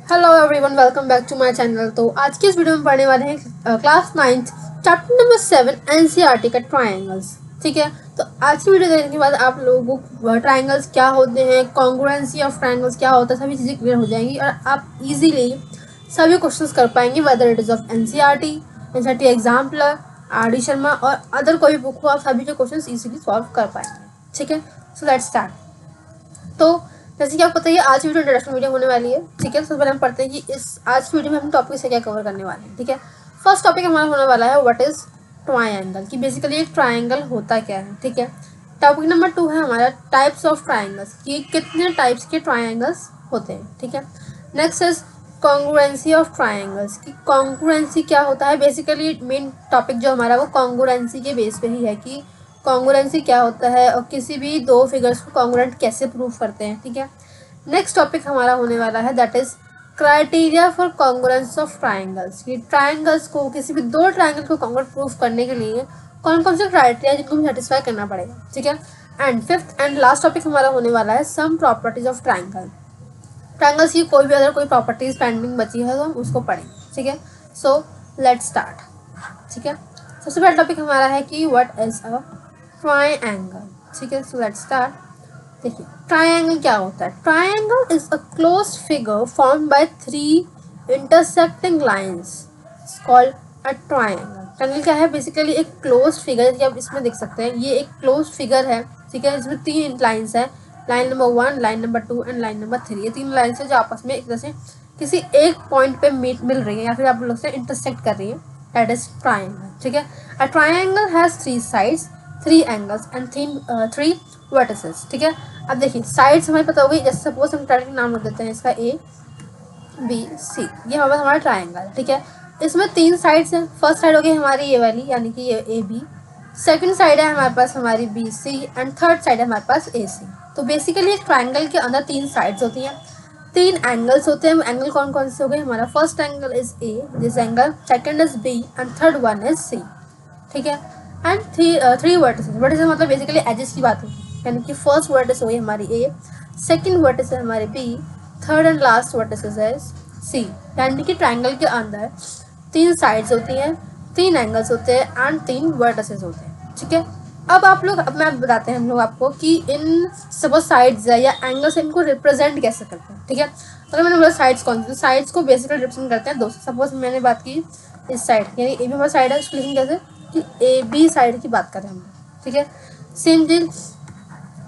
Hello everyone, welcome back to my channel. तो आज की इस वीडियो में पढ़ने वाले हैं क्लास 9 चैप्टर नंबर 7 एनसीईआरटी का ट्रायंगल्स। ठीक है, तो आज की वीडियो देखने के बाद आप लोगों को ट्रायंगल्स क्या होते हैं, कॉन्ग्रुएंसी ऑफ ट्रायंगल्स क्या होता है, सभी चीज़ें क्लियर हो जाएंगी और आप इजीली सभी क्वेश्चंस कर पाएंगे, whether it is of NCERT exemplar, R D Sharma और अदर कोई बुक हो, आप सभी के क्वेश्चंस इजीली सॉल्व कर पाएंगे। ठीक है, सो लेट्स स्टार्ट। तो जैसे कि आपको पता है आज वीडियो इंट्रोडक्शन वीडियो होने वाली है। ठीक है, सबसे पहले हम पढ़ते हैं कि इस आज की वीडियो में हम टॉपिक से क्या कवर करने वाले हैं। ठीक है, फर्स्ट टॉपिक हमारा होने वाला है व्हाट इज ट्रायंगल, कि बेसिकली एक ट्रायंगल होता क्या है। ठीक है, टॉपिक नंबर 2 है हमारा टाइप्स ऑफ ट्रायंगल्स, कि कितने टाइप्स के ट्रायंगल्स होते हैं। ठीक है, next is congruency of triangles, कि कॉन्ग्रुएंसी क्या होता है। बेसिकली मेन टॉपिक जो हमारा वो कॉन्ग्रुएंसी के बेस पे ही है कि कॉन्ग्रुएंसी क्या होता है और किसी भी दो फिगर्स को कॉन्ग्रुएंट कैसे प्रूव करते हैं। ठीक है, नेक्स्ट टॉपिक हमारा होने वाला है that is criteria for congruence of triangles, कि ट्रायंगल्स को किसी भी दो ट्रायंगल को कॉन्ग्रुएंट प्रूव करने के लिए कौन कौन से क्राइटेरिया जिनको हमें सेटिस्फाई करना पड़ेगा। ठीक है, and fifth and last topic हमारा होने वाला है some properties of triangle. Triangles की कोई भी अगर कोई प्रॉपर्टीज पेंडिंग बची है तो हम उसको पढ़ेंगे। ठीक है, सो लेट्स स्टार्ट। ठीक है, सबसे पहला टॉपिक हमारा है कि व्हाट इज अ ट्रायंगल। ठीक है, सो लेट्स स्टार्ट। देखिए ट्रायंगल क्या होता है। Triangle is a closed figure formed by three intersecting lines called a triangle. Triangle क्या है, बेसिकली एक क्लोज्ड फिगर, जैसे आप इसमें देख सकते हैं ये एक क्लोज्ड फिगर है। ठीक है, इसमें तीन लाइंस है, line number 1, line number 2 and line number 3। ये तीन लाइंस है जो आपस में एक तरह से किसी एक पॉइंट पे मिल रही है या फिर आप लोग से इंटरसेक्ट कर रही है, दैट इज ट्रायंगल। ठीक है, a triangle has three sides, three angles and three vertices. ठीक है, अब देखिए साइड्स हमें पता होगी, जैसे सपोज हम ट्रायंगल नाम रख देते हैं इसका ए बी सी, ये हमारा ट्रायंगल। ठीक है, इसमें तीन साइड्स हैं। फर्स्ट साइड हो गई हमारी ये वाली, यानी कि ये ए बी, सेकंड साइड है हमारे पास हमारी B C and third side है हमारे पास ए सी। तो बेसिकली एक ट्रायंगल के अंदर तीन साइड्स होती हैं, तीन एंगल्स होते हैं। एंगल कौन कौन से हो गए, हमारा first angle is A, this angle, second is B and third one is C. ठीक है, एंड थ्री वर्टिसेस, वर्टिसेस मतलब बेसिकली एजेस की बात है, यानी कि फर्स्ट वर्टिस हो गई हमारी ए, सेकंड वर्टिस है हमारी B, third and last vertex है सी। यानी कि ट्रायंगल के अंदर तीन साइड्स होती हैं, तीन एंगल्स होते हैं एंड तीन वर्टिसेस होते हैं। ठीक है, अब मैं बताते हैं हम लोग आपको कि इन सपोज साइड्स है या एंगल्स इनको रिप्रेजेंट कैसे करते हैं। ठीक है, अगर मैंने बोला साइड्स कौन सी, साइड्स को बेसिकली रिप्रेजेंट करते हैं दो। सपोज मैंने बात की इस साइड, यानी ए बी हमारा साइड है, उसको लिखेंगे कैसे कि ए बी साइड की बात करें हम लोग। ठीक है, सेम चीज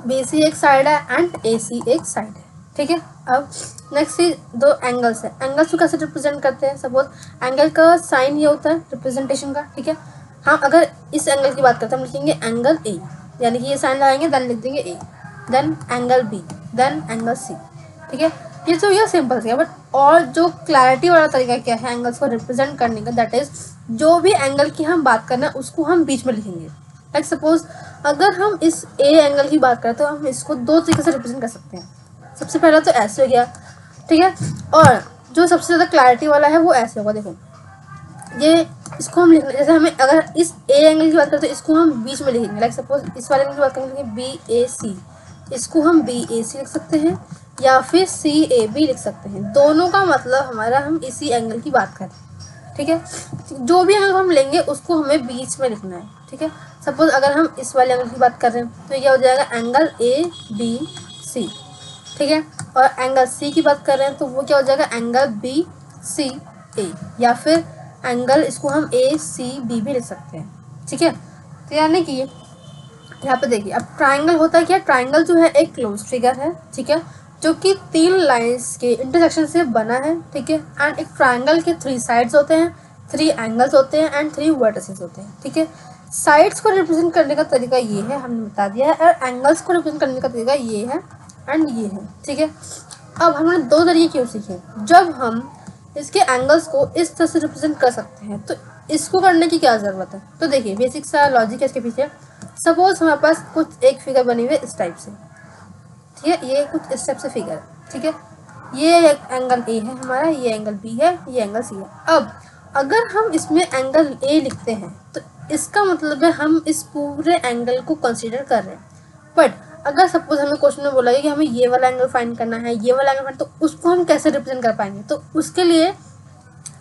बी सी एक साइड है एंड ए सी एक साइड है। ठीक है, अब नेक्स्ट चीज दो एंगल्स है, एंगल्स को कैसे रिप्रेजेंट करते हैं। सपोज एंगल का साइन ये होता है रिप्रेजेंटेशन का। ठीक है, हम अगर इस एंगल की बात करते हैं हम लिखेंगे एंगल ए, यानी कि ये साइन लगाएंगे देन लिख देंगे A, then angle B, then angle C. ठीक है, ये तो ये सिंपल सा है, बट और जो क्लैरिटी वाला तरीका क्या है एंगल्स को रिप्रेजेंट करने का, दैट इज जो भी एंगल की हम बात करना है उसको हम बीच में लिखेंगे। लाइक सपोज अगर हम इस ए एंगल की बात करें तो हम इसको दो तरीके से रिप्रेजेंट कर सकते हैं। सबसे पहला तो ऐसे हो गया, ठीक है, और जो सबसे ज़्यादा क्लैरिटी वाला है वो ऐसे होगा। देखो ये इसको हम लिखना, जैसे हमें अगर इस ए एंगल की बात करें तो इसको हम बीच में लिखेंगे। लाइक सपोज इस वाले एंगल की बात करेंगे बी ए सी, इसको हम बी ए सी लिख सकते हैं या फिर सी ए बी लिख सकते हैं। दोनों का मतलब हमारा हम इसी एंगल की बात करें। ठीक है, जो भी एंगल हम लेंगे उसको हमें बीच में लिखना है। ठीक है, सपोज अगर हम इस वाले एंगल की बात कर रहे हैं तो ये हो जाएगा एंगल ए बी सी। ठीक है, और एंगल सी की बात कर रहे हैं तो वो क्या हो जाएगा एंगल बी सी ए, या फिर एंगल इसको हम ए सी बी भी लिख सकते हैं। ठीक है, तो यानी कि यहाँ पे देखिए अब ट्राइंगल होता है क्या, ट्राइंगल जो है एक क्लोज फिगर है। ठीक है, जो कि तीन लाइंस के इंटरसेक्शन से बना है। ठीक है, एंड एक ट्राइंगल के थ्री साइड्स होते हैं, थ्री एंगल्स होते हैं एंड थ्री वर्टिसेस होते हैं। ठीक है, साइड्स को रिप्रेजेंट करने का तरीका ये है, हमने बता दिया है, और एंगल्स को रिप्रेजेंट करने का तरीका ये है एंड ये है। ठीक है, अब हमने दो तरीके क्यों सीखे, जब हम इसके एंगल्स को इस तरह से रिप्रेजेंट कर सकते हैं तो इसको करने की क्या ज़रूरत है। तो देखिए बेसिक सा लॉजिक है इसके पीछे। सपोज हमारे पास कुछ एक फिगर बनी हुई है इस टाइप से, ठीक है, ये कुछ इस टाइप से फिगर है। ठीक है, ये एक एंगल ए है हमारा, ये एंगल बी है, ये एंगल सी है। अब अगर हम इसमें एंगल ए लिखते हैं तो इसका मतलब है हम इस पूरे एंगल को कंसीडर कर रहे हैं। बट अगर सपोज हमें क्वेश्चन में बोला है कि हमें ये वाला एंगल फाइंड करना है, ये वाला एंगल फाइंड, तो उसको हम कैसे रिप्रेजेंट कर पाएंगे? तो उसके लिए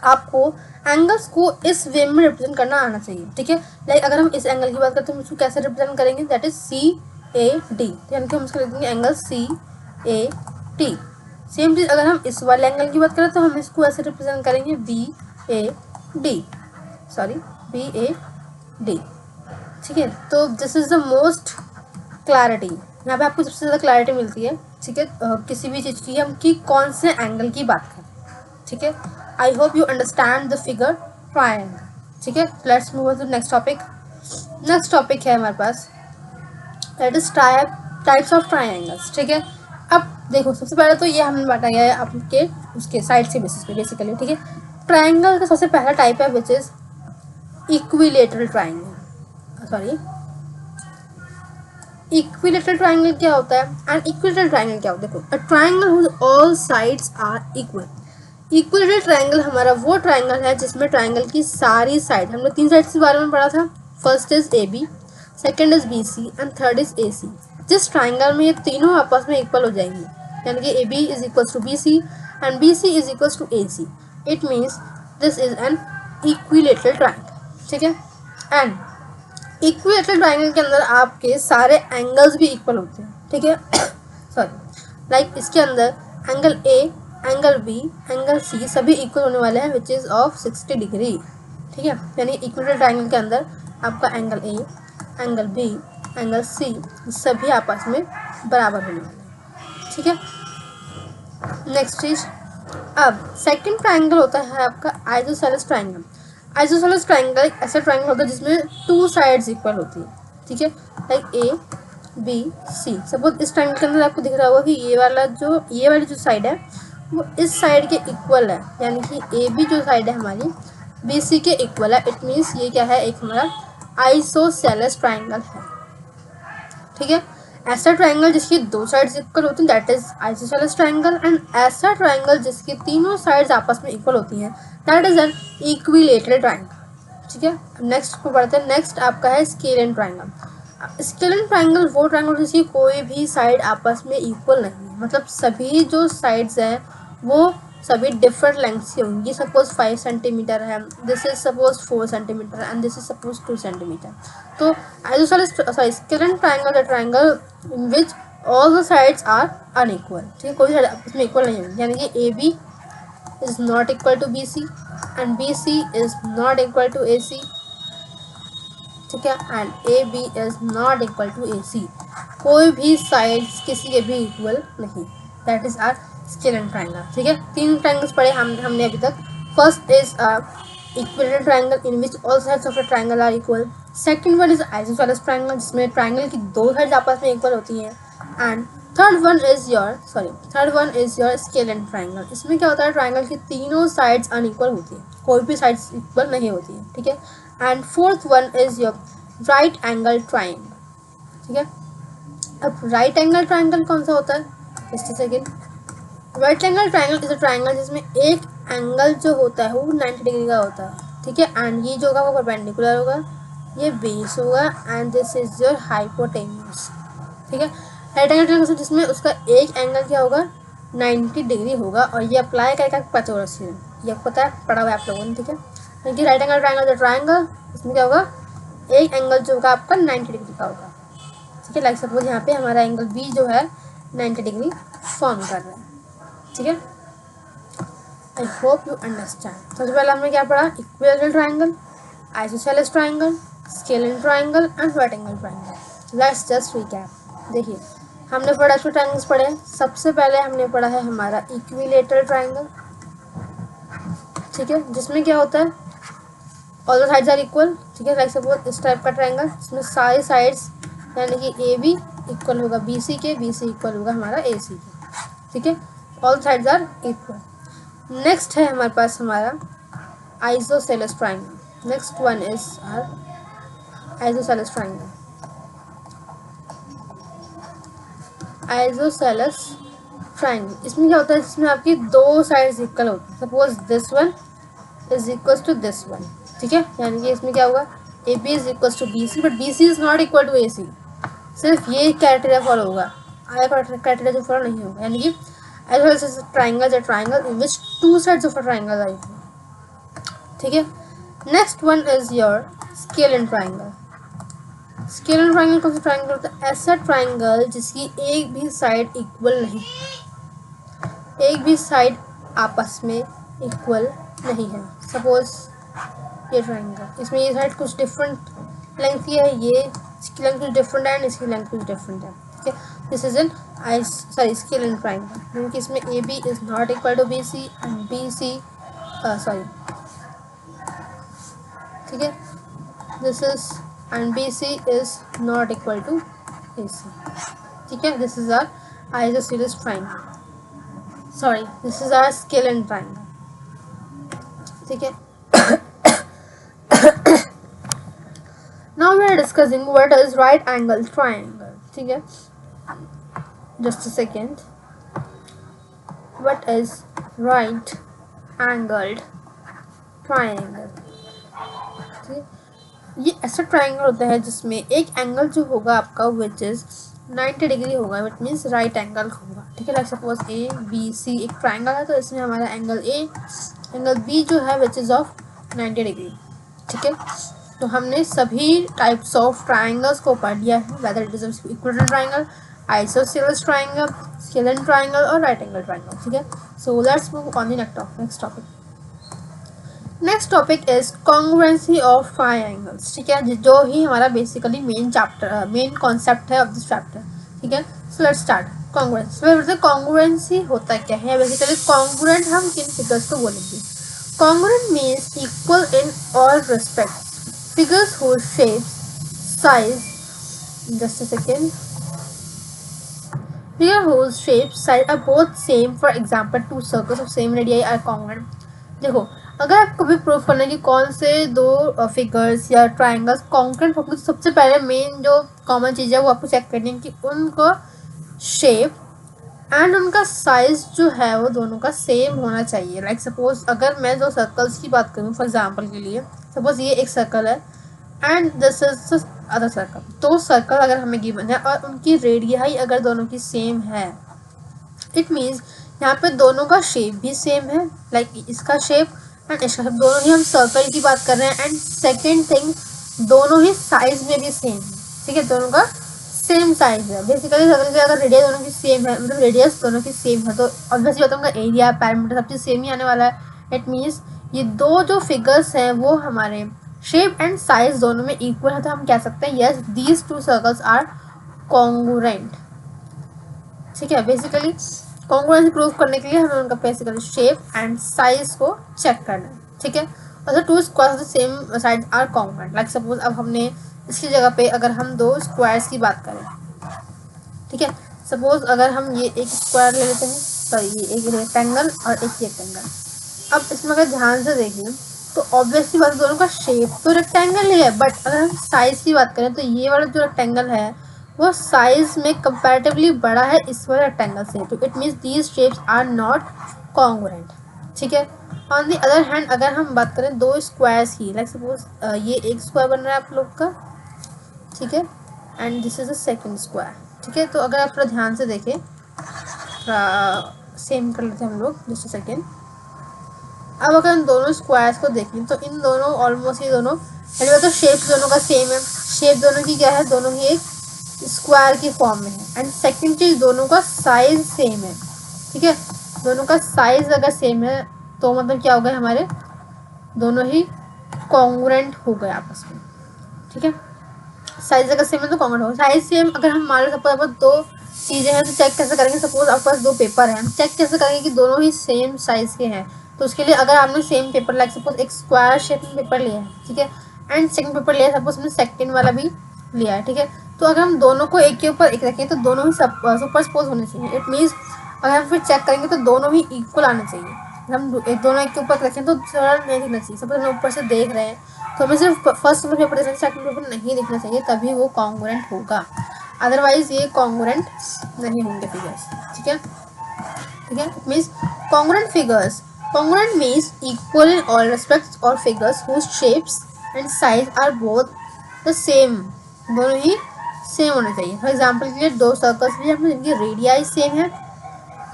आपको एंगल्स को इस वे में रिप्रेजेंट करना आना चाहिए, ठीक है। लाइक अगर हम इस एंगल की बात करते हैं, हम इसको कैसे रिप्रेजेंट करेंगे? दैट इज CAD, यानी कि हम इसको लिख देंगे एंगल CAD। सेम चीज अगर हम इस वाले एंगल की बात करें तो हम इसको ऐसे रिप्रेजेंट करेंगे BAD, ठीक है। तो this is the most clarity, यहाँ पे आपको सबसे ज़्यादा क्लैरिटी मिलती है, ठीक है, किसी भी चीज़ की, हम कि कौन से एंगल की बात करें, ठीक है। I hope you understand the figure triangle, ठीक है। Let's move to next topic. Next topic है हमारे पास, that is types of triangles, ठीक है। अब देखो, सबसे पहले तो ये हमने बांटा गया है आपके उसके साइड से बेसिस पे बेसिकली, ठीक है। ट्रायंगल का सबसे पहला टाइप है which is equilateral triangle. Sorry, equilateral triangle क्या होता है एंड इक्विलेटरल ट्रायंगल क्या होता है? देखो, a triangle whose all sides are equal. Equilateral triangle हमारा वो ट्रायंगल है जिसमें ट्रायंगल की सारी साइड, हमने 3 साइड्स के बारे में पढ़ा था। First is AB, second is BC and third is AC। जिस ट्रायंगल में ये तीनों आपस में इक्वल हो जाएंगी, यानी कि AB is equal to BC and BC is equal to AC, it means this is an equilateral triangle, ठीक है। एंड इक्विलेटरल ट्रायंगल के अंदर आपके सारे एंगल्स भी इक्वल होते हैं, ठीक है। सॉरी, लाइक इसके अंदर angle A, angle B, angle C सभी इक्वल होने वाले हैं विच इज़ ऑफ 60 डिग्री, ठीक है। यानी इक्विलेटरल ट्रायंगल के अंदर आपका angle A, angle B, angle C सभी आपस में बराबर होने वाले हैं, ठीक है। नेक्स्ट चीज, अब सेकंड ट्रायंगल होता है आपका आइसोसेलेस ट्रायंगल। आइसोसेलेस ट्रायंगल एक ऐसा ट्रायंगल होता है जिसमें 2 साइड्स इक्वल होती है, ठीक है। Like ABC। सपोज इस ट्रायंगल के अंदर आपको दिख रहा होगा कि ये वाली जो साइड है वो इस साइड के इक्वल है, यानी कि AB जो साइड है हमारी BC के इक्वल है। इट मीन्स ये क्या है, एक हमारा आइसोसेलेस ट्रायंगल है, ठीक है। ऐसा ट्रायंगल जिसकी 2 साइड्स इक्वल होती हैं that is isosceles triangle, and ऐसा ट्रायंगल जिसकी तीनों साइड्स आपस में इक्वल होती हैं that is an equilateral triangle, ठीक है। नेक्स्ट को पढ़ते हैं। नेक्स्ट आपका है स्केलेन ट्रायंगल। स्केलेन ट्रायंगल वो ट्रायंगल जिसकी कोई भी साइड आपस में इक्वल नहीं है, मतलब सभी जो साइड्स हैं वो सभी डिफरेंट लेंथ्स की होंगी। सपोज 5 सेंटीमीटर है, this is suppose 4 centimetre and this is suppose 2 centimetre. तो scalene triangle the triangle in which all the sides are unequal, ठीक है, कोई साइड आपस में इक्वल नहीं होगी, यानी कि AB is not equal to BC and BC is not equal to AC, ठीक है, and AB is not equal to AC। कोई भी साइड्स किसी के भी इक्वल नहीं, that is are scalene triangle, ठीक है। 3 ट्रायंगल्स पढ़े हमने अभी तक। First is equilateral triangle in which all sides of the triangle are equal. Second one is isosceles triangle जिसमें ट्रायंगल की 2 साइड्स आपस में इक्वल होती हैं। And third one is your scalene triangle. इसमें क्या होता है, ट्रायंगल की तीनों साइड्स अनइक्वल होती है, कोई भी साइड्स इक्वल नहीं होती है, ठीक है। And fourth one is your right angle triangle, ठीक है। अब राइट एंगल ट्रायंगल कौन सा होता है, just a second. Right angle triangle is a triangle जिसमें एक एंगल जो होता है वो 90 डिग्री का होता है, ठीक है। एंड ये जो होगा वो परपेंडिकुलर होगा, ये बेस होगा and this is your hypotenuse, ठीक है। राइट एंगल ट्रायंगल जिसमें उसका एक एंगल क्या होगा 90 डिग्री होगा और ये अप्लाई करेगा पाइथागोरस थ्योरम, ये पता है पढ़ा हुआ है आप लोगों ने, ठीक है। क्योंकि राइट एंगल ट्रायंगल ट्रायंगल इसमें क्या होगा, एक एंगल जो होगा आपका 90 डिग्री का होगा, ठीक है। लाइक सपोज यहाँ पे हमारा एंगल B जो है 90 डिग्री फॉर्म कर रहा है, ठीक है। I hope you understand. सबसे पहले हमने क्या पढ़ा, equilateral triangle, isosceles triangle, scalene triangle and right angle triangle. Let's just recap. देखिए, हमने प्रोडक्ट ट्रायंगल्स पढ़े। सबसे पहले हमने पढ़ा है हमारा इक्विलेटरल ट्रायंगल, ठीक है, जिसमें क्या होता है all the sides are equal, ठीक है। लाइक सपोज इस टाइप का ट्रायंगल जिसमें सारी साइड्स यानी कि AB इक्वल होगा BC के, BC इक्वल होगा हमारा AC के, ठीक है, all sides are equal. Next है हमारे पास हमारा isosceles triangle. Next one is isosceles triangle. Isosceles triangle इसमें क्या होता है, इसमें आपकी 2 साइड्स इक्वल होती है। Suppose this one is equal to this one, ठीक है, यानी कि इसमें क्या होगा AB is equal to BC but BC is not equal to AC, सिर्फ ये क्राइटेरिया फॉलो होगा, आगे क्राइटेरिया जो फॉलो नहीं होगा, यानी कि as well as triangles, a triangle in which two sides of a triangle are equal. ठीक है, next one is your scale and triangle. Scale and triangle कौन सा ट्राइंगल होता है? ऐसा ट्राइंगल जिसकी एक भी साइड इक्वल नहीं, एक भी साइड आपस में इक्वल नहीं है. सपोज ये ट्राइंगल, इसमें ये साइड कुछ डिफरेंट लेंथ की है, ये इसकी लेंथ कुछ डिफरेंट है एंड इसकी लेंथ कुछ डिफरेंट है. ठीक है, this is an scalene triangle, क्योंकि इसमें A B is not equal to B C and B C sorry, ठीक है, this is and B C is not equal to A C. ठीक है, this is our isosceles triangle, sorry this is our scalene triangle. ठीक है, now we are discussing what is right angle triangle. ठीक है, just a second, what is right angled triangle? ठीक है, ये ऐसा ट्राइंगल होता है जिसमें एक एंगल जो होगा आपका विच इज 90 डिग्री होगा, विच मीन्स राइट एंगल होगा. ठीक है, like suppose A B C एक ट्राइंगल है, तो इसमें हमारा एंगल ए एंगल बी जो है विच इज ऑफ 90 डिग्री. ठीक है, तो हमने सभी टाइप्स ऑफ ट्राइंगल्स को पढ़ लिया है, whether it is equilateral triangle, isosceles triangle, scale and triangle और राइट एंगल ट्राइंगल. ठीक है, so let's move on the next topic. Next topic is congruency of triangles. ठीक है, जो ही हमारा बेसिकली मेन कॉन्सेप्ट है ऑफ दिस चैप्टर. ठीक है, so let's start. Congruency, congruency होता क्या है? बेसिकली कॉन्ग्रुएंट हम किन फिगर्स को बोलेंगे? Congruent means equal in all respect, figures whose shapes, size, just a second, figure whose shapes, size are both same. For example, two circles of same radii are congruent. देखो, अगर आप कभी prove करना कि कौन से दो फिगर्स या ट्राइंगल्स कॉन्ग्रुएंट होंगे, तो सबसे पहले मेन जो कॉमन चीज़ है वो आपको चेक करनी है कि उनको शेप एंड उनका साइज जो है वो दोनों का सेम होना चाहिए. लाइक सपोज अगर मैं दो सर्कल्स की बात करूँ फॉर एग्जांपल के लिए, सपोज ये एक सर्कल है and this is other circle. दो सर्कल अगर हमें गिवन है और उनकी रेडियाई अगर दोनों की सेम है, इट मीन्स यहाँ पे दोनों का शेप भी सेम है, लाइक इसका शेप एंड इसका शेप, दोनों ही हम सर्कल की बात कर रहे हैं. एंड सेकेंड थिंग, दोनों ही साइज में भी सेम है. ठीक है, दोनों का सेम साइज है. बेसिकली अगर रेडियस दोनों की सेम है, मतलब रेडियस दोनों की सेम है, तो ऑब्वियसली बात उनका एरिया पैरामीटर सब चीज़ सेम ही आने वाला है. इट मीन्स ये दो जो फिगर्स हैं वो हमारे शेप एंड साइज दोनों में इक्वल है, तो हम कह सकते हैं yes these two circles are congruent. ठीक है, बेसिकली कॉन्ग्रुएंसी प्रूव करने के लिए हमें उनका बेसिकली शेप एंड साइज को चेक करना है. ठीक है, और two squares of the same side are congruent. Like suppose अब हमने इसकी जगह पे अगर हम दो स्क्वायर्स की बात करें, ठीक है, सपोज अगर हम ये एक स्क्वायर ले लेते हैं, सॉरी ये एक रेक्टेंगल और एक रेक्टेंगल. अब इसमें अगर ध्यान से देखें तो ऑब्वियसली बात दोनों का शेप तो रेक्टेंगल ही है, बट अगर हम साइज की बात करें तो ये वाला जो रेक्टेंगल है वो साइज में कंपैरेटिवली बड़ा है इस वाले रेक्टेंगल से, तो it means these shapes are not congruent. ठीक है, ऑन दी अदर हैंड अगर हम बात करें दो स्क्वायर्स की, लाइक सपोज ये एक स्क्वायर बन रहा है आप लोग का, ठीक है, and this is a second square. ठीक है, तो अगर आप थोड़ा ध्यान से देखें, सेम कर लेते हैं हम लोग, जस्ट अ सेकेंड. अब अगर हम दोनों स्क्वायर्स को देखें तो इन दोनों ऑलमोस्ट ये दोनों तो शेप दोनों का सेम है, शेप दोनों की क्या है, दोनों ही एक स्क्वायर की फॉर्म में है. एंड सेकंड चीज़ दोनों का साइज सेम है. ठीक है, दोनों का साइज अगर सेम है तो मतलब क्या हो गया, हमारे दोनों ही कॉन्ग्रुएंट हो गए आपस में. ठीक है, साइज अगर सेम है तो कॉन्ग्रुएंट हो. साइज सेम अगर हम मान लो सपोज दो चीज़ें हैं तो चेक कैसे करेंगे, सपोज आपके पास दो पेपर हैं, हम चेक कैसे करेंगे कि दोनों ही सेम साइज़ के हैं. तो उसके लिए अगर आपने सेम पेपर लाइक सपोज एक स्क्वायर शेप में पेपर लिया है, ठीक है, एंड सेकंड पेपर लिया है, सपोज हमने सेकंड वाला भी लिया है. ठीक है, तो अगर हम दोनों को एक के ऊपर एक रखें तो दोनों ही सुपरस्पोज होने चाहिए. इट मीन्स अगर हम फिर चेक करेंगे तो दोनों ही इक्वल आने चाहिए. हम दोनों एक के ऊपर रखें तो थोड़ा नहीं दिखना चाहिए. सपोज हम ऊपर से देख रहे हैं तो हमें सिर्फ फर्स्ट पेपर देखना चाहिए, सेकंड पेपर नहीं दिखना चाहिए, तभी वो कॉन्ग्रुएंट होगा. अदरवाइज ये कॉन्ग्रुएंट नहीं होंगे फिगर्स. ठीक है, ठीक है, it means congruent figures. Congruent means equal in all respects or figures whose shapes and size are both the same. दोनों ही सेम होने चाहिए। फॉर एग्जाम्पल के लिए दो सर्कल्स भी हम जिनकी रेडियाई सेम है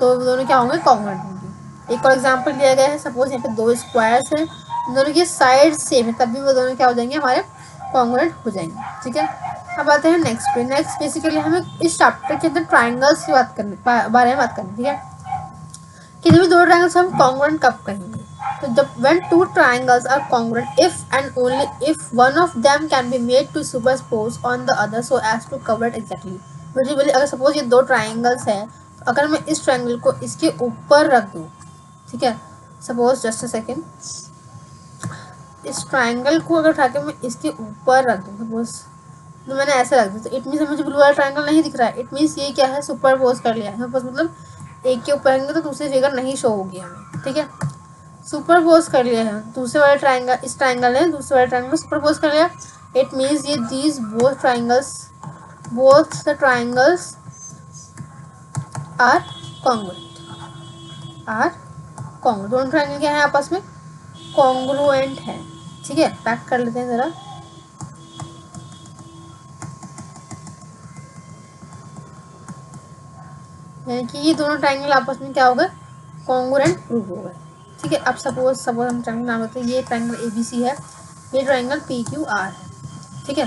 तो दोनों क्या होंगे, कॉन्ग्रुएंट होंगे। एक और एग्जाम्पल लिया गया है, सपोज यहाँ पे दो स्क्वायर्स है, दोनों की साइड सेम है, तब भी वो दोनों क्या हो जाएंगे, हमारे कॉन्ग्रुएंट हो जाएंगे। ठीक है, अब आते हैं नेक्स्ट पे। नेक्स्ट बेसिकली हमें इस चैप्टर के अंदर ट्राइंगल्स की बारे में बात करनी। ठीक है, कि जब दो ट्राइंगल्स हम कॉन्ग्रुएंट कब कहेंगे, तो जब when two triangles are congruent if and only if one of them can be made to superpose on the other so as to cover it exactly। Basically अगर सपोज ये दो ट्राइंगल्स है, तो अगर मैं इस ट्राइंगल को इसके ऊपर रख दूँ, ठीक है, सपोज जस्ट अ सेकेंड, इस ट्राइंगल को अगर उठा के मैं इसके ऊपर रख दूँ, सपोज तो मैंने ऐसे रख दिया, तो इट मीन्स मुझे ब्लू वाला ट्राइंगल नहीं दिख रहा है, इट मीन्स ये क्या है, सुपरपोज कर लिया है। मतलब एक के ऊपर रहेंगे तो दूसरी फिगर नहीं शो होगी हमें। ठीक है, सुपरपोज कर लिया है, दूसरे वाले ट्राइंगल, इस ट्राइंगल ने दूसरे वाले ट्राइंगल में सुपरपोज कर लिया। इट मीन्स ये these both the triangles are congruent. दोनों ट्राइंगल क्या है, आपस में कॉन्ग्रुएंट है। ठीक है, पैक कर लेते हैं जरा। यानी कि ये दोनों ट्राइंगल आपस में क्या हो गए, कॉन्ग्रुएंट प्रूव हो गए। ठीक है, अब सपोज हम ट्राइंगल नाम लेते हैं, ये ट्राइंगल ABC है, ये ट्राइंगल PQR है। ठीक है,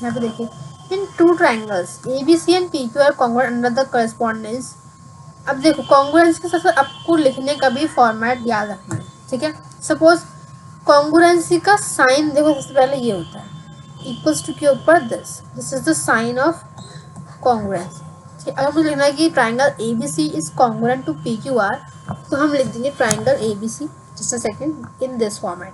यहाँ पे देखिए, in two triangles ABC and PQR congruent under the correspondence. अब देखो, कॉन्ग्रुएंस के साथ साथ आपको लिखने का भी फॉर्मेट याद रखना है। ठीक है, सपोज कॉन्ग्रुएंसी का साइन देखो, सबसे पहले ये होता है इक्वल्स टू के ऊपर this is the sign of congruency. अगर मुझे लिखना है कि triangle ABC is congruent to PQR, तो हम लिख देंगे triangle ABC just a second in this format.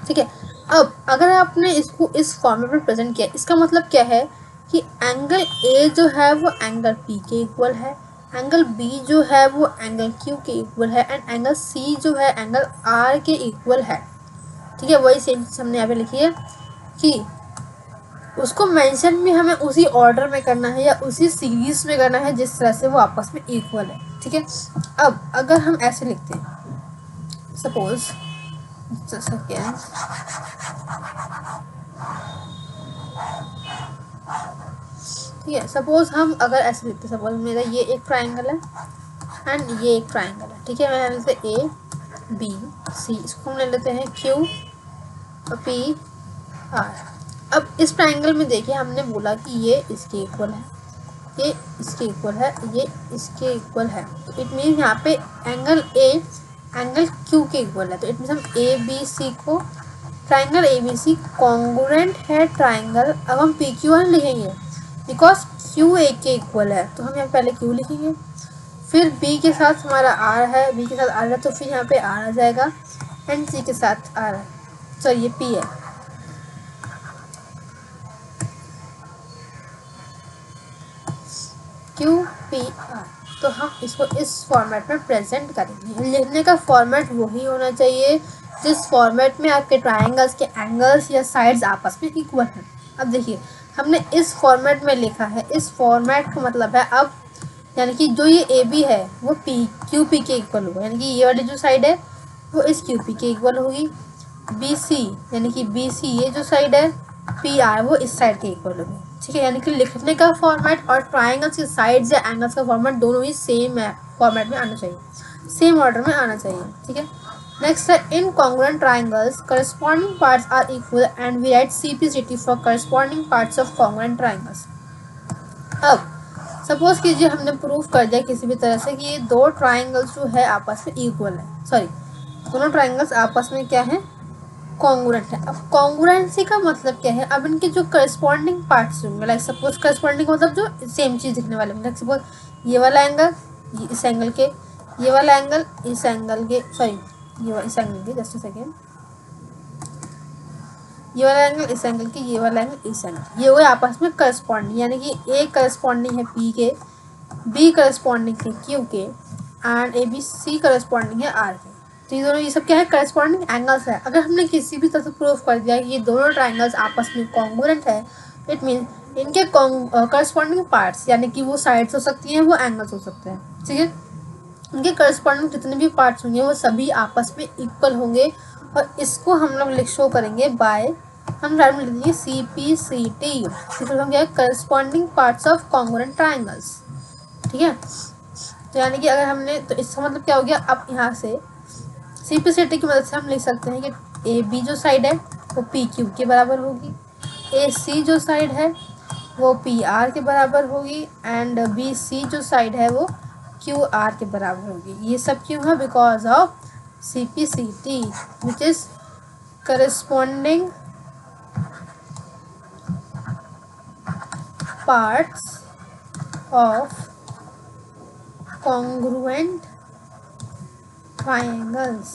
ठीक है, अब अगर आपने इसको इस फॉर्मेट में प्रेजेंट किया, इसका मतलब क्या है कि एंगल A जो है वो एंगल P के इक्वल है, एंगल B जो है वो एंगल Q के इक्वल है, एंड एंगल C जो है एंगल R के इक्वल है। ठीक है, वही सेम चीज हमने यहाँ पे लिखी है कि उसको मेंशन भी हमें उसी ऑर्डर में करना है या उसी सीरीज में करना है जिस तरह से वो आपस में इक्वल है। ठीक है, अब अगर हम ऐसे लिखते हैं, सपोज ठीक है, सपोज हम अगर ऐसे लिखते हैं, सपोज मेरा ये एक ट्राइंगल है एंड ये एक ट्राइंगल है। ठीक है, मैं लेते ABC, इसको हम ले लेते हैं QPR। अब इस ट्राइंगल में देखिए, हमने बोला कि ये इसके इक्वल है, ये इसके इक्वल है, ये इसके इक्वल है, तो इट मीन यहाँ पे एंगल A एंगल Q के इक्वल है, तो इट मीन हम ABC को ट्राइंगल ABC कॉन्ग्रुएंट है ट्राइंगल। अब हम PQR लिखेंगे बिकॉज Q A के इक्वल है, तो हम यहाँ पहले Q लिखेंगे, फिर B के साथ हमारा R है, B के साथ R है, तो फिर यहाँ पे R आ जाएगा, एंड C के साथ R है, सॉरी ये P है। QPR, तो हम इसको इस फॉर्मेट में प्रेजेंट करेंगे। लिखने का फॉर्मेट वही होना चाहिए जिस फॉर्मेट में आपके ट्राइंगल्स के एंगल्स या साइड्स आपस में इक्वल हैं। अब देखिए, हमने इस फॉर्मेट में लिखा है, इस फॉर्मेट का मतलब है अब यानी कि जो ये AB है वो QP के इक्वल होगा, यानी कि ये वाली जो साइड है वो इस QP के इक्वल होगी। BC यानी कि BC ये जो साइड है PR वो इस साइड के इक्वल होगी। ठीक है, यानी कि लिखने का फॉर्मेट और ट्राइंगल्स के साइड्स या एंगल्स का फॉर्मेट दोनों ही सेम है, फॉर्मेट में आना चाहिए, सेम ऑर्डर में आना चाहिए। ठीक है, नेक्स्ट है in congruent triangles corresponding parts are equal and we write CP/CT for corresponding parts of congruent triangles. अब सपोज कीजिए हमने प्रूफ कर दिया किसी भी तरह से कि ये दो ट्राइंगल्स जो है आपस में इक्वल है, सॉरी दोनों ट्राइंगल्स आपस में क्या है, कॉन्ग्रुएंट है। अब कॉन्ग्रुएंसी का मतलब क्या है, अब इनके जो करस्पॉन्डिंग पार्ट्स होंगे, लाइक सपोज करस्पॉन्डिंग मतलब जो सेम चीज़ दिखने वाले होंगे, सपोज ये वाला एंगल इस एंगल के, ये वाला एंगल इस एंगल के, सॉरी ये इस एंगल के, जस्ट अ सेकेंड, ये वाला एंगल इस एंगल के, ये वाला एंगल इस एंगल, ये हुए आपस में करस्पॉन्डिंग, यानी कि A करस्पॉन्डिंग है P के, B करस्पॉन्डिंग है Q के, एंड ABC करस्पॉन्डिंग है R के। तो ये दोनों, ये सब क्या है, करस्पॉन्डिंग एंगल्स है। अगर हमने किसी भी तरह से प्रूफ कर दिया कि ये दोनों ट्राइंगल्स आपस में कॉन्ग्रुएंट है, इट मीन इनके करस्पॉन्डिंग पार्ट्स यानी कि वो साइड्स हो सकती हैं, वो एंगल्स हो सकते हैं। ठीक है, इनके करस्पॉन्डिंग जितने भी पार्ट्स होंगे वो सभी आपस में इक्वल होंगे, और इसको हम लोग शो करेंगे बाय हम राइट में लिख देंगे CPCT। हम क्या है, corresponding parts of congruent triangles. ठीक है, तो यानी कि अगर हमने, तो इसका मतलब क्या हो गया, अब यहाँ से CPCT की मदद से हम लिख सकते हैं कि AB जो साइड है वो PQ के बराबर होगी, AC जो साइड है वो PR के बराबर होगी, एंड BC जो साइड है वो QR के बराबर होगी। ये सब क्यों है? Because of CPCT which is corresponding parts of congruent triangles.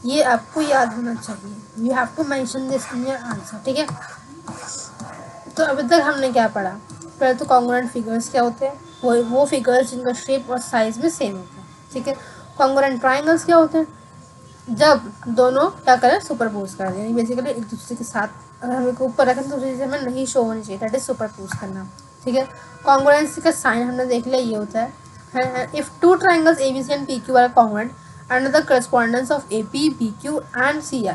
ये आपको याद होना चाहिए, you have to mention this in your answer. ठीक है, तो अभी तक हमने क्या पढ़ा? पहले तो कॉन्ग्रुएंट फिगर्स क्या होते हैं, वो फिगर्स जिनका शेप और साइज में सेम होता है। ठीक है, कॉन्ग्रुएंट ट्राइंगल्स क्या होते हैं? जब दोनों क्या करें, सुपरपोज कर दें, बेसिकली एक दूसरे के साथ, अगर हमें को ऊपर रखें तो दूसरे से हमें नहीं शो होनी चाहिए, दैट इज सुपरपोज करना। ठीक है, कॉन्ग्रुएंसी का साइन हमने देख लिया, ये होता है if two triangles ABC and PQ are congruent under the correspondence of AP, PQ and CR।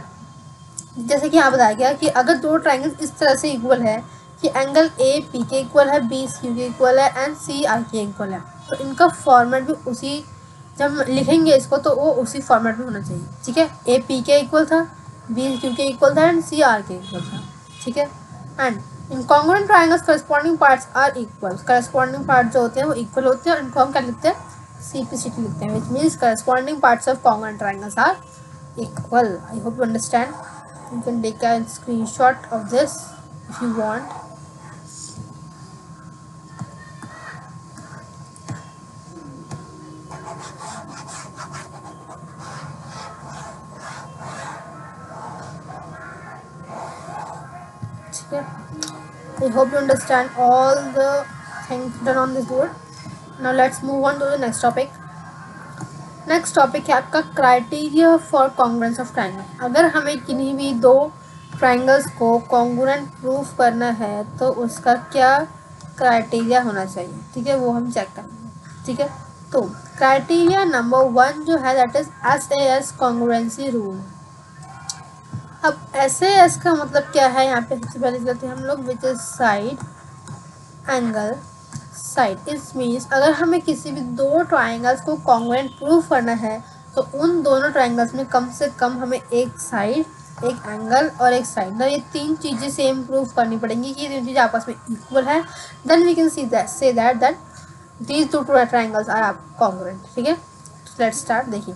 जैसे कि यहाँ बताया गया कि अगर दो ट्राइंगल्स इस तरह से इक्वल है कि एंगल AP के इक्वल है, BQ के इक्वल है एंड CR के इक्वल है, तो इनका फॉर्मेट भी उसी, जब हम लिखेंगे इसको तो वो उसी फॉर्मेट में होना चाहिए। ठीक है, AP के इक्वल था, BQ के इक्वल था एंड CR के इक्वल था। ठीक है, and in congruent triangles corresponding parts are equal. Corresponding part जो होते हैं वो इक्वल होते हैं, इनको हम क्या लिखते हैं? CPCT लिखते हैं, which means corresponding parts of congruent triangles are equal. I hope you understand. You can take a screenshot of this if you want. Okay, I hope you understand all the things done on this board. Now let's move on to the next topic. Next topic है आपका criteria for congruence of triangle. अगर हमें किन्हीं भी दो triangles को congruent proof करना है तो उसका क्या क्राइटेरिया होना चाहिए। ठीक है, वो हम चेक करेंगे। ठीक है, तो क्राइटेरिया नंबर 1 जो है that is SAS congruency rule. अब SAS का मतलब क्या है, यहाँ पे सबसे पहले करते हैं हम लोग, which is side angle side. इस मीन्स अगर हमें किसी भी दो ट्राइंगल्स को कॉन्ग्रुएंट प्रूफ करना है तो उन दोनों ट्राइंगल्स में कम से कम हमें एक साइड, एक एंगल और एक साइड, मतलब ये तीन चीज़ें सेम प्रूफ करनी पड़ेंगी कि ये तीन चीज़ें आपस में इक्वल है। Then we can see that say that these two triangles are congruent. ठीक है, लेट्स स्टार्ट। देखिए,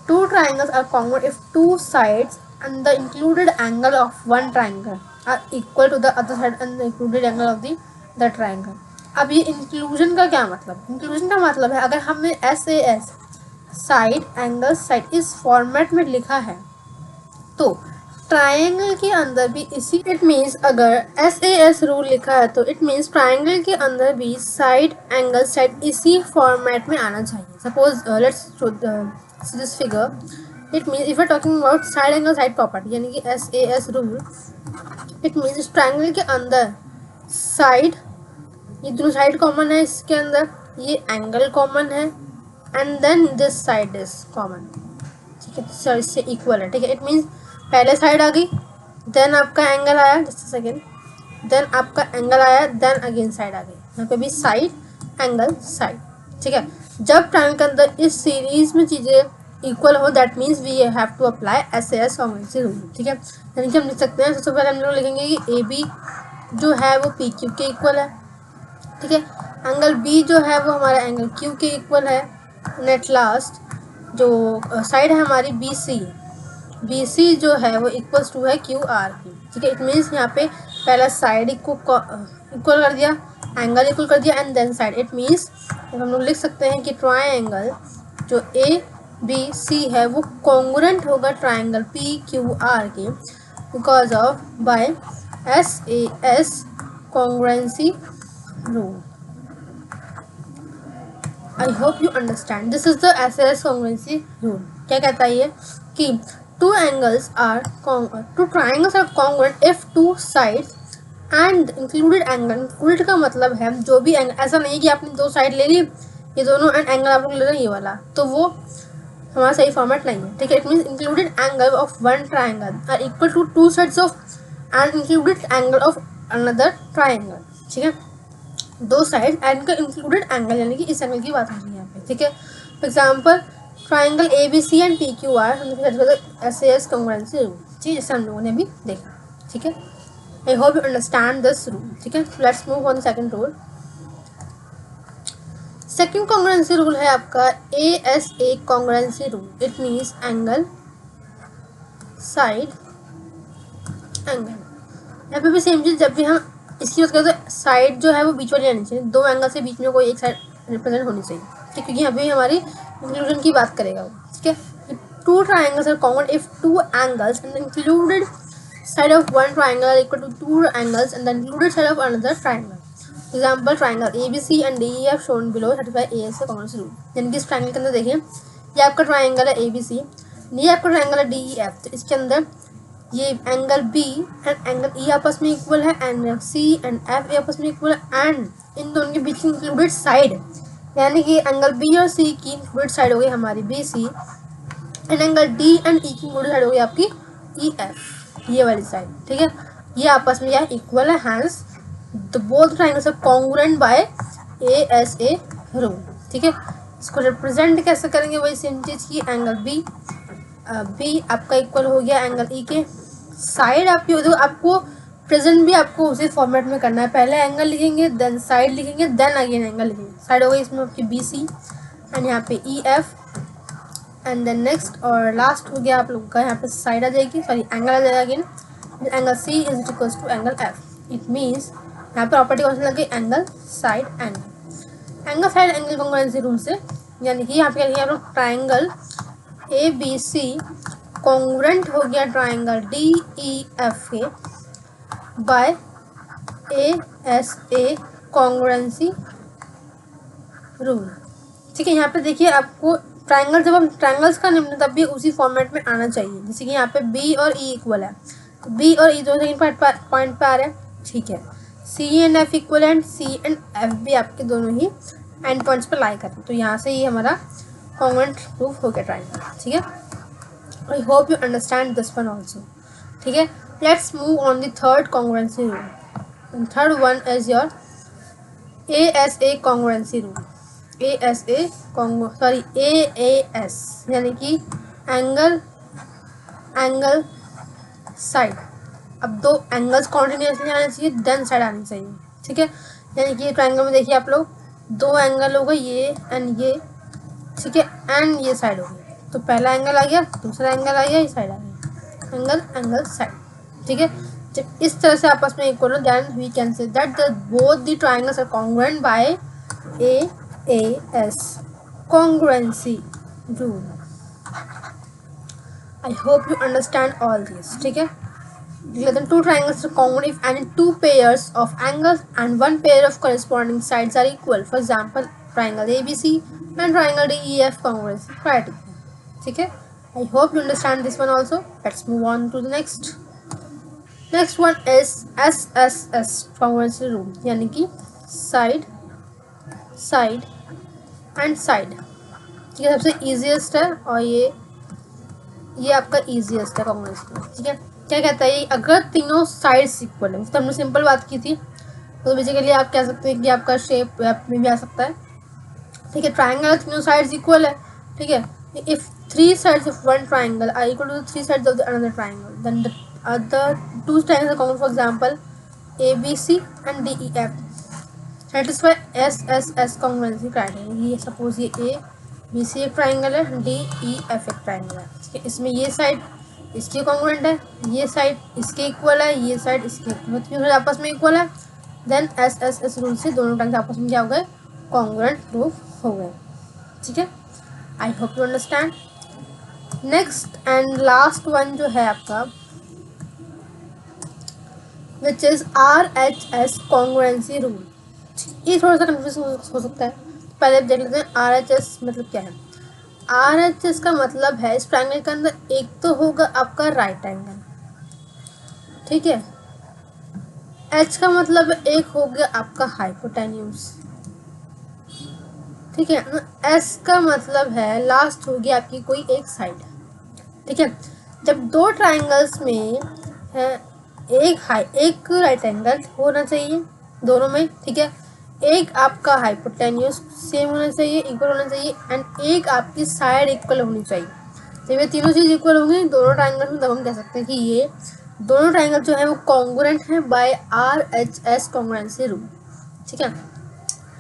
two triangles are congruent if two sides and the included angle of one triangle are equal to the other side and the included angle of the triangle. अब ये inclusion का क्या मतलब? Inclusion का मतलब है अगर हमने SAS साइड एंगल साइड इस फॉर्मेट में लिखा है तो ट्राइंगल के अंदर भी इसी, इट मीन्स अगर SAS रूल लिखा है तो इट मीन्स ट्राइंगल के अंदर भी साइड एंगल साइड इसी फॉर्मेट में आना चाहिए। Suppose let's see this figure, it means if you are talking about side angle side property यानी कि SAS rule, it means triangle के अंदर साइड, ये दोनों साइड कॉमन है, इसके अंदर ये एंगल कॉमन है and then this side is common. ठीक है, सर इससे इक्वल है। ठीक है, इट मीन्स पहले साइड आ गई, देन आपका एंगल आया, जस्ट सेकेंड, देन आपका एंगल आया, देन अगेन साइड आ गई। यहाँ पे भी साइड एंगल साइड। ठीक है, जब ट्राइंगल के अंदर इस सीरीज में चीज़ें इक्वल हो that means we have to apply SAS congruency rule. ठीक है, यानी कि हम लिख सकते हैं, सबसे पहले हम लोग लिखेंगे कि AB जो है वो PQ के इक्वल है। ठीक है, एंगल B जो है वो हमारा एंगल Q के इक्वल है। नेट लास्ट जो साइड है हमारी BC जो है वो इक्वल्स टू है QR की। ठीक है, इट मीन्स यहाँ पे पहला साइड इक्वल कर दिया, एंगल इक्वल कर दिया and then side. It means हम लोग लिख सकते हैं कि ट्राइंगल जो ABC है वो कॉन्ग्रुएंट होगा ट्राइंगल PQR के because of by SAS congruency rule. I hope you understand. This is the SAS congruency rule. क्या कहता है ये कि two triangles are congruent if two sides and included angle. included का मतलब है जो भी एंगल, ऐसा नहीं है कि आपने दो साइड ले ली, ये दोनों एंड एंगल आप लोग ले रहे हैं ये वाला, तो वो हमारा सही फॉर्मेट नहीं है, ठीक है। It means included angle of one triangle are equal to two sides of and included angle of another triangle, ठीक है। दो साइड एंड का इंक्लूडेड एंगल, यानी कि इस एंगल की बात हो रही है यहाँ पे, ठीक है। For example triangle A B C and P Q R SAS congruency rule, ठीक है, जैसे हम लोगों ने भी देखा, ठीक है। I hope you understand this rule, ठीक है। Let's move on second rule. Second congruency rule है आपका ASA congruency rule. It means angle side angle. यहाँ पे भी सेम चीज, जब भी हम इसकी बात करें तो साइड जो है वो बीच वाली आनी चाहिए, दो एंगल से बीच में कोई एक साइड रिप्रेजेंट होनी चाहिए, ठीक है, क्योंकि यहाँ पे हमारी इंक्लूजन की बात करेगा वो, ठीक है। Two triangles are common if two angles and included side of one triangle are equal to two angles and the included side of another triangle. Example triangle ABC and DEF shown below satisfy ASA congruency rule. यानी कि इस triangle के अंदर देखिए, ये आपका triangle है ABC, ये आपका ट्राइंगल है DEF, तो इसके अंदर ये angle B and angle E आपस में इक्वल है, एंगल C एंड F आपस में इक्वल है, एंड इन दोनों के बीच की इंक्लूडेड साइड, यानी कि एंगल B और C की इंक्लूडेड साइड हो गई हमारी BC and angle D and E की इंक्लूडेड साइड हो गई आपकी EF, ये वाली साइड, ठीक है। ये आपस में यह इक्वल है, hence the both triangles are congruent by ASA rule, ठीक है। इसको रिप्रेजेंट कैसे करेंगे, वही सेम चीज की एंगल B आपका इक्वल हो गया एंगल E के, साइड आपकी हो, आपको प्रेजेंट भी आपको उसी फॉर्मेट में करना है, पहले एंगल लिखेंगे देन साइड लिखेंगे देन अगेन एंगल लिखेंगे। साइड हो गई इसमें आपकी BC एंड यहाँ पे EF एंड देन नेक्स्ट और लास्ट हो गया आप लोगों का यहाँ पे साइड आ जाएगी, सॉरी एंगल आ जाएगा again, angle C is equal to angle F। It means यहाँ पे प्रॉपर्टी कौन सी लग गई, angle side angle. Angle side angle congruency rule से, यानी कि यहाँ पे क्या आप लोग ट्राइंगल ABC कॉन्ग्रुएंट हो गया ट्राइंगल DEF के बाय ASA कॉन्ग्रुएंसी रूल, ठीक है। यहाँ पे देखिए आपको ट्राइंगल, जब हम ट्राइंगल्स का निम्न तब भी उसी फॉर्मेट में आना चाहिए, जैसे कि यहाँ पे B और E इक्वल है, तो B और E दोनों सेकंड पॉइंट पे आ रहे हैं, ठीक है। C and F equal and C and F भी आपके दोनों ही एंड पॉइंट्स पे लाई कर रहे हैं, तो यहाँ से ये हमारा कॉन्ग्रुएंट प्रूफ हो गया ट्राइंगल, ठीक है। I hope you understand this one also, ठीक है। Let's move on the third congruency rule. Third one is your ASA congruency rule. AAS यानी कि एंगल साइड। अब दो एंगल्स कॉन्टिन्यूसली आने चाहिए देन साइड आनी चाहिए, ठीक है। यानी कि ट्राइंगल में देखिए आप लोग, दो एंगल हो गए ये एंड ये, ठीक है, एंड ये साइड हो गई, तो पहला एंगल आ गया, दूसरा एंगल आ गया, ये साइड आ गया, एंगल साइड, ठीक है। जब इस तरह से आपस में इक्वल हो, then we can say that the both the triangles are congruent by AAS congruency rule. I hope you understand all this, ठीक है। Two triangles are congruent if any two pairs of angles and one pair of corresponding sides are equal. For example, triangle ABC and triangle DEF congruency criteria, ठीक है। I hope you understand this one also. Let's move on to the next. Next one is SSS congruency rule, यानी कि side and side, ठीक है, सबसे easiest है और ये आपका इजीएस्ट है कॉन्ग्रुएंसी, ठीक है। क्या कहता है, अगर तीनों साइड्स इक्वल है, तो हमने सिंपल बात की थी, तो बेसिकली आप कह सकते हैं कि आपका शेप में भी आ सकता है, ठीक है। ट्राइंगल तीनों साइड्स इक्वल है, ठीक है। If three sides of one triangle are equal to three sides of the another triangle, then the other two triangles are common, for example ABC and DEF satisfy SSS congruency criteria। ये suppose ये ABC एक triangle है, DEF एक triangle है, ठीक है। इसमें ये साइड इसके कॉन्ग्रुएंट है, ये साइड इसके इक्वल है, ये साइड इसके इक्वल, आपस में इक्वल है, देन SSS रूल से दोनों ट्राइंगल आपस में क्या हो गए, कॉन्ग्रुएंट प्रूफ हो गए, ठीक है। I hope you understand. Next and last one जो है आपका, which is RHS congruency rule. ये थोड़ा सा कंफ्यूज हो सकता है, पहले देख लेते हैं RHS मतलब क्या है। RHS का मतलब है, इस ट्रायंगल के अंदर एक तो होगा आपका राइट एंगल, ठीक है। H का मतलब एक हो गया आपका हाइपोटेन्यूज, ठीक है। एस का मतलब है लास्ट होगी आपकी कोई एक साइड, ठीक है। जब दो ट्राइंगल्स में है एक राइट एंगल होना चाहिए दोनों में, ठीक है। एक आपका हाइपोटेन्यूज सेम होना चाहिए, इक्वल होना चाहिए, एंड एक आपकी साइड इक्वल होनी चाहिए। जब ये तीनों चीज़ इक्वल होंगी दोनों ट्राइंगल में, तब हम कह सकते हैं कि ये दोनों ट्राइंगल जो है वो कॉन्ग्रुएंट है बाय RHS कॉन्ग्रुएंसी रूल, ठीक है।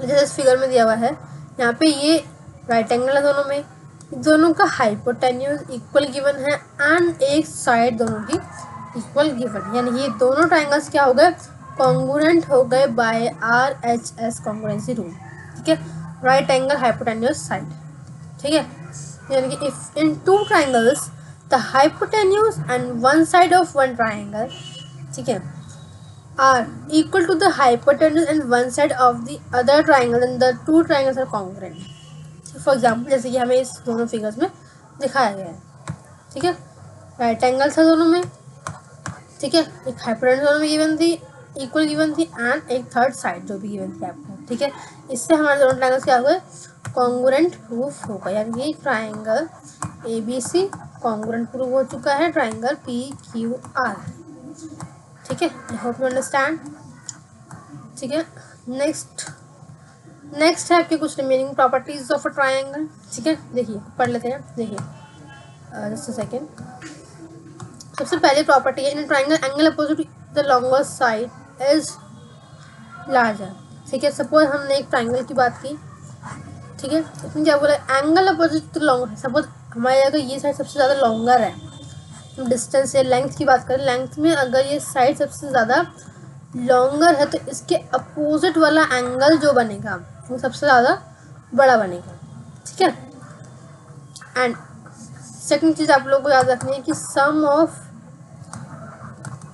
जैसे इस फिगर में दिया हुआ है, यहाँ पे ये राइट एंगल है दोनों में, दोनों का हाइपोटेन्यूज इक्वल गिवन है एंड एक साइड दोनों की इक्वल गिवन, यानी ये दोनों ट्राइंगल्स क्या हो गए, कॉन्ग्रुएंट हो गए बाय RHS कॉन्ग्रुएंसी रूल, ठीक है। राइट एंगल हाइपोटेन्यूज साइड, ठीक है। यानी कि if in two triangles the hypotenuse and one side of one triangle, ठीक है, are equal to the hypotenuse and one side of the other triangle and the two triangles are congruent. For example जैसे कि हमें इस दोनों figures में दिखाया गया है, ठीक है। राइट एंगल था दोनों में, ठीक है, एक हाइपोटेन्यूज दोनों में गिवन थी, इक्वल गिवन थी, एंड एक थर्ड साइड जो भी गिवन थी आपको, ठीक है। इससे हमारे दोनों ट्राइंगल्स क्या हुए, कॉन्ग्रुएंट प्रूफ होगा, यानी कि ट्राइंगल ABC कॉन्ग्रुएंट प्रूफ हो चुका है ट्राइंगल PQR, ठीक है। आई होप यू अंडरस्टैंड, ठीक है। नेक्स्ट है आपके कुछ remaining properties of a triangle, ठीक है। देखिए पढ़ लेते हैं, देखिए जस्ट अ सेकेंड। सबसे पहली प्रॉपर्टी है in triangle angle opposite the longer side is larger, ठीक है। सपोज हमने एक ट्राइंगल की बात की, ठीक है, इसमें क्या बोला, angle opposite the longer, suppose हमारे अगर ये साइड सबसे ज़्यादा लॉन्गर है, डिस्टेंस या लेंथ की बात करें, लेंथ में अगर ये साइड सबसे ज़्यादा लॉन्गर है तो इसके अपोजिट वाला एंगल जो बनेगा वो सबसे ज़्यादा बड़ा बनेगा, ठीक है। एंड सेकंड चीज़ आप लोगों को याद रखनी है कि sum of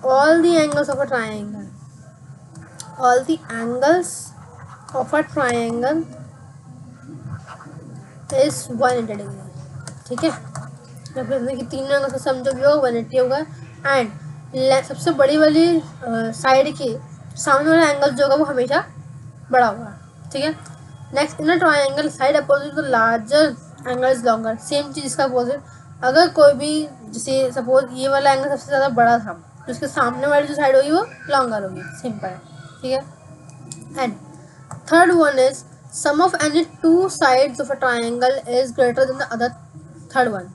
all the angles of a triangle, all the angles of a triangle is 180 degree, ठीक है। कि तीन एंगल का सम जो भी होगा 180 होगा, एंड सबसे बड़ी वाली साइड के सामने वाला एंगल जो होगा वो हमेशा बड़ा होगा, ठीक है। Next in a triangle side opposite the larger angle is longer, same चीज़ इसका अपोजिट, अगर कोई भी जैसे सपोज ये वाला एंगल सबसे ज़्यादा बड़ा था तो उसके सामने वाली जो साइड होगी वो लॉन्गर होगी, सिंपल है, ठीक है। And third one is sum of any two sides of a triangle is greater than the other third one.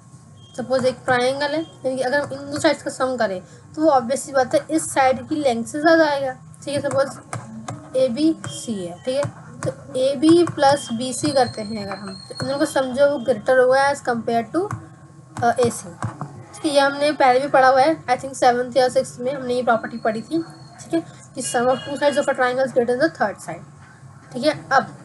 Suppose एक ट्राइंगल है, यानी कि अगर हम इन दो साइड्स का सम करें तो वो ऑब्वियस सी बात है इस साइड की लेंथ से ज़्यादा आएगा, ठीक है। सपोज ABC है, ठीक है, तो AB प्लस BC करते हैं अगर हम, तो इन दोनों को समझो वो ग्रेटर हुआ है एज कम्पेयर टू AC, ठीक है। ये हमने पहले भी पढ़ा हुआ है, आई थिंक 7th या 6th में हमने ये प्रॉपर्टी पढ़ी थी, ठीक है, कि sum of two sides of a triangle is greater than the third side, ठीक है। अब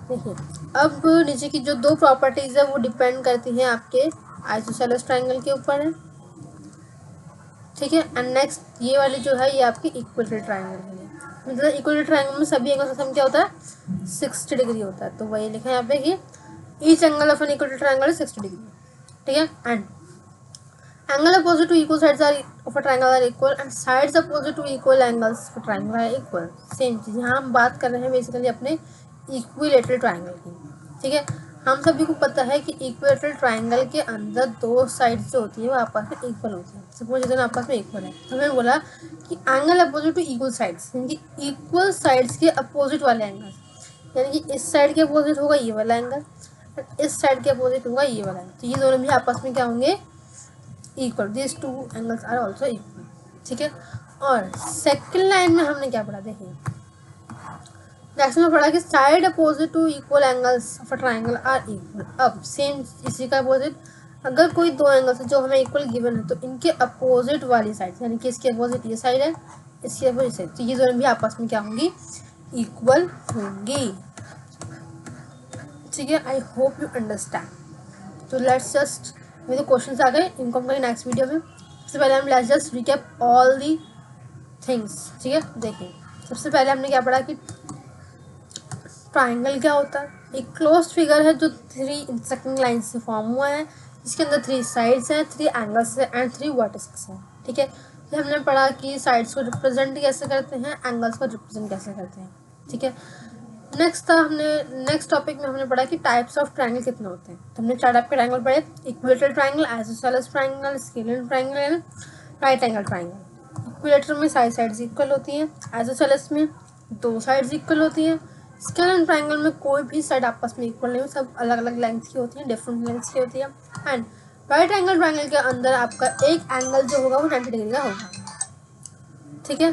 देखिए, अब नीचे की जो दो प्रॉपर्टीज़ है वो डिपेंड करती हैं आपके आइसोसेलेस ट्राइंगल के ऊपर है, ठीक है। एंड नेक्स्ट ये वाली जो है ये आपकी इक्विलेटरल ट्राइंगल है, मतलब इक्विलेटरल ट्राइंगल में सभी एंगल का सम क्या होता है 60 डिग्री होता है, तो वही लिखा है यहाँ पे कि each angle of an equilateral triangle is 60 degree, ठीक है। And angle opposite to equal sides are of a triangle are equal and sides opposite to equal angles of triangle are equal, same चीज़ यहाँ हम बात कर रहे हैं basically अपने इक्विलेटरल ट्राइंगल की, ठीक है। हम सभी को पता है कि इक्विलेटरल ट्राइंगल के अंदर दो साइड्स जो होती है वो आपस में इक्वल होती है, सपोज इधर आपस में इक्वल है, तो हमें बोला कि angle opposite to equal sides, यानी कि इक्वल साइड्स के अपोजिट वाले एंगल, यानी कि इस साइड के अपोजिट होगा ये वाला एंगल, इस साइड के अपोजिट होगा ये वाला एंगल, तो ये दोनों भी आपस में क्या होंगे equal, this two angles are also equal, ठीक है। और सेकेंड लाइन में हमने क्या पढ़ा, देखिए नेक्स्ट में पढ़ा कि side opposite to equal angles of a triangle are equal. अब सेम इसी का अपोजिट, अगर कोई दो एंगल्स जो हमें इक्वल गिवन है तो इनके अपोजिट वाली साइड, यानी कि इसके अपोजिट ये साइड है, इसके अपोजिट साइड, तो ये दोनों भी आपस में क्या होंगी इक्वल होंगी, ठीक है। I hope you understand. तो लेट्स जस्ट, मेरे क्वेश्चंस आ गए, इनको हम करेंगे नेक्स्ट वीडियो में। सबसे पहले हम let's just recap all the things, ठीक है। देखिए सबसे पहले हमने क्या पढ़ा कि ट्राइंगल क्या होता है, एक क्लोज्ड फिगर है जो 3 इंटरसेक्टिंग लाइन से फॉर्म हुआ है, जिसके अंदर 3 साइड्स हैं, 3 एंगल्स हैं एंड 3 वर्टिसेस हैं, ठीक है। फिर हमने पढ़ा कि साइड्स को रिप्रेजेंट कैसे करते हैं, एंगल्स को रिप्रेजेंट कैसे करते हैं, ठीक है। नेक्स्ट टॉपिक में हमने पढ़ा कि टाइप्स ऑफ ट्रायंगल कितने होते हैं। तो हमने 4 टाइप के ट्रायंगल पढ़े, equilateral triangle, isosceles triangle, scalar triangle and right angle triangle. Equilateral में साइड्स इक्वल होती हैं, आइसोसेलेस में 2 साइड्स इक्वल होती हैं, स्केलर ट्रायंगल में कोई भी साइड आपस में इक्वल नहीं, सब अलग अलग लेंथ की होती हैं, डिफरेंट लेंथ की होती है। एंड राइट एंगल ट्रायंगल के अंदर आपका एक एंगल जो होगा वो 90 डिग्री का होगा। ठीक है,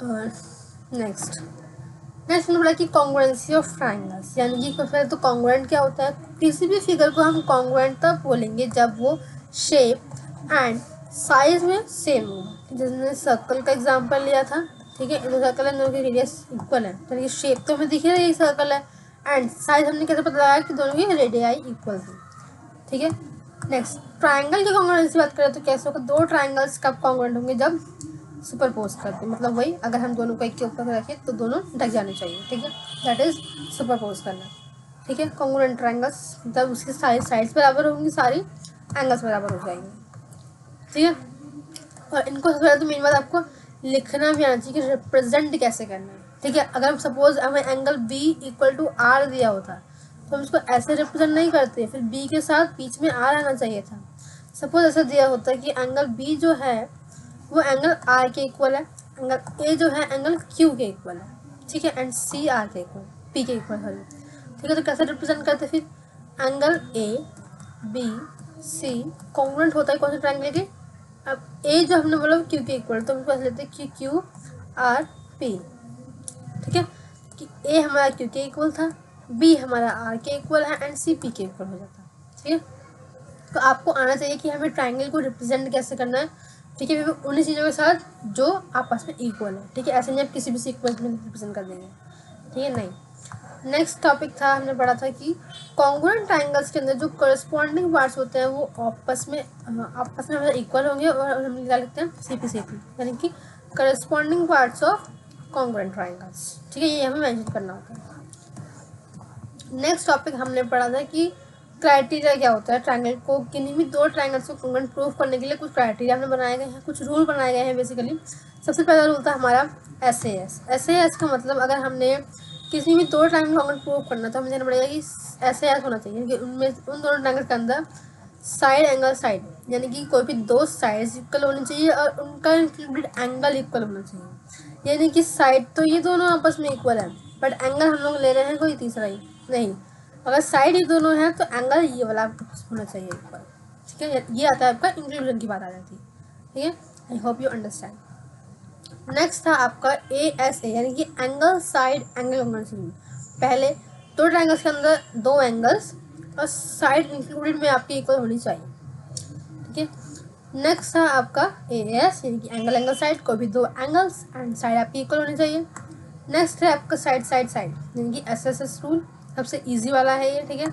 और नेक्स्ट हमने बोला कि कॉन्ग्रुएंसी ऑफ ट्रायंगल्स, यानी कि पहले तो कॉन्ग्रुएंट क्या होता है। किसी भी फिगर को हम कॉन्ग्रुएंट तब बोलेंगे जब वो शेप एंड साइज में सेम हो। जैसे सर्कल का एग्जांपल लिया था, ठीक है, इन सर्कल है, दोनों की रेडियस इक्वल है, तो ये शेप तो हमें दिख रहा है ये सर्कल है, एंड साइज हमने कैसे पता लगाया कि दोनों की रेडियाई इक्वल थी। ठीक है, नेक्स्ट ट्रायंगल की कॉन्ग्रुएंसी बात करें तो कैसे होगा, 2 ट्रायंगल्स कब कॉन्ग्रुएंट होंगे, जब सुपरपोज करते हैं, मतलब वही अगर हम दोनों को एक के ऊपर रखें तो दोनों ढक जाने चाहिए। ठीक है, दैट इज सुपरपोज करना। ठीक है, कॉन्ग्रुएंट ट्रायंगल्स जब उसकी साइड्स बराबर होंगी, सारी एंगल्स बराबर हो जाएंगे। ठीक है, और इनको सबसे पहले तो मेन बात आपको लिखना भी आना चाहिए कि रिप्रेजेंट कैसे करना है। ठीक है, अगर सपोज हमें angle B equal to R दिया होता तो हम इसको ऐसे रिप्रेजेंट नहीं करते, फिर बी के साथ बीच में आर आना चाहिए था। सपोज ऐसा दिया होता कि एंगल बी जो है वो एंगल आर के इक्वल है, एंगल ए जो है एंगल क्यू के इक्वल है। ठीक है, एंड सी आर के इक्वल, पी के इक्वल सॉरी। ठीक है, तो कैसे रिप्रेजेंट करते फिर, angle A B C congruent होता है कौन से ट्रायंगल के, अब ए जो हमने बोला क्यू के इक्वल, तो हम पास लेते हैं कि क्यू आर पी। ठीक है, कि ए हमारा क्यू के इक्वल था, बी हमारा आर के इक्वल है एंड सी पी के इक्वल हो जाता है। ठीक है, तो आपको आना चाहिए कि हमें ट्रायंगल को रिप्रेजेंट कैसे करना है। ठीक है, उन्हीं चीज़ों के साथ जो आपस में इक्वल है। ठीक है, ऐसे नहीं आप किसी भी सीक्वेंस में रिप्रेजेंट कर देंगे। ठीक है, नहीं। नेक्स्ट टॉपिक था, हमने पढ़ा था कि कॉन्ग्रुएंट ट्रायंगल्स के अंदर जो करस्पॉन्डिंग पार्ट्स होते हैं वो आपस में इक्वल होंगे, और हम क्या लिखते हैं CP यानी कि corresponding parts of congruent triangles. ठीक है, ये हमें मेंशन करना होता है। नेक्स्ट टॉपिक हमने पढ़ा था कि क्राइटेरिया क्या होता है ट्रायंगल को, किन्हीं भी 2 ट्रायंगल्स को कॉन्ग्रुएंट प्रूव करने के लिए कुछ क्राइटेरिया हमने बनाए गए हैं, कुछ रूल बनाए गए हैं बेसिकली। सबसे पहला रूल था हमारा SAS का मतलब अगर हमने किसी भी 2 ट्रायंगल कॉन्ग्रुएंट प्रूव करना तो हमें जानना पड़ेगा कि SAS होना चाहिए कि उनमें उन दोनों ट्रायंगल के अंदर साइड एंगल साइड यानी कि कोई भी 2 साइड्स इक्वल होनी चाहिए और उनका इंक्लूडेड एंगल इक्वल होना चाहिए। यानी कि साइड तो ये दोनों आपस में इक्वल है, बट एंगल हम लोग ले रहे हैं कोई तीसरा ही नहीं। अगर साइड ये दोनों हैं तो एंगल ये वाला होना चाहिए इक्वल। ठीक है, ये आता है आपका इंक्लूजन की बात आ जाती है। ठीक है, I hope you understand. Next था आपका ASA यानी कि एंगल साइड एंगल कॉन्ग्रुएंसी। पहले 2 ट्रायंगल्स के अंदर 2 एंगल्स और साइड इंक्लूडेड में आपकी इक्वल होनी चाहिए। ठीक है, नेक्स्ट था आपका AS यानी कि एंगल साइड, कोई भी 2 एंगल्स एंड साइड आपकी इक्वल होनी चाहिए। नेक्स्ट है आपका साइड यानी कि SSS रूल, सबसे इजी वाला है ये। ठीक है,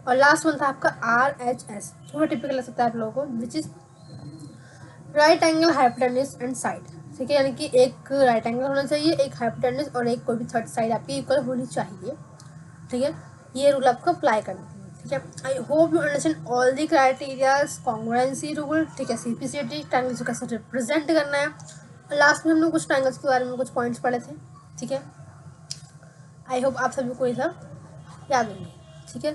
और लास्ट वन था आपका RHS, थोड़ा टिपिकल लग सकता है आप लोगों को, which is right angle hypotenuse and side. ठीक है, यानी कि एक राइट एंगल होना चाहिए, एक हाइपोटेन्यूज और एक कोई भी थर्ड साइड आपकी इक्वल होनी चाहिए। ठीक है, ये रूल आपको अप्लाई करना है। ठीक है, I hope you understand all the criterias, congruency rule. ठीक है, CPCT ट्रायंगल्स को कैसे रिप्रेजेंट करना है, और लास्ट में हम लोग कुछ ट्रायंगल्स के बारे में कुछ पॉइंट्स पढ़े थे। ठीक है, आई होप आप सभी को ये सब याद होंगे। ठीक है,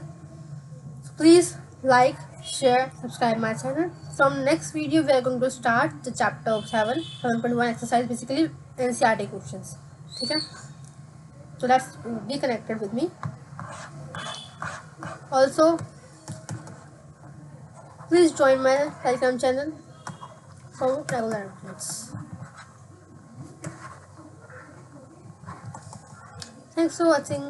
please like share, subscribe my channel. From next video we are going to start the chapter of 7.1 exercise, basically NCERT questions. ठीक है, so let's be connected with me. Also please join my Telegram channel for regular updates. Thanks for watching.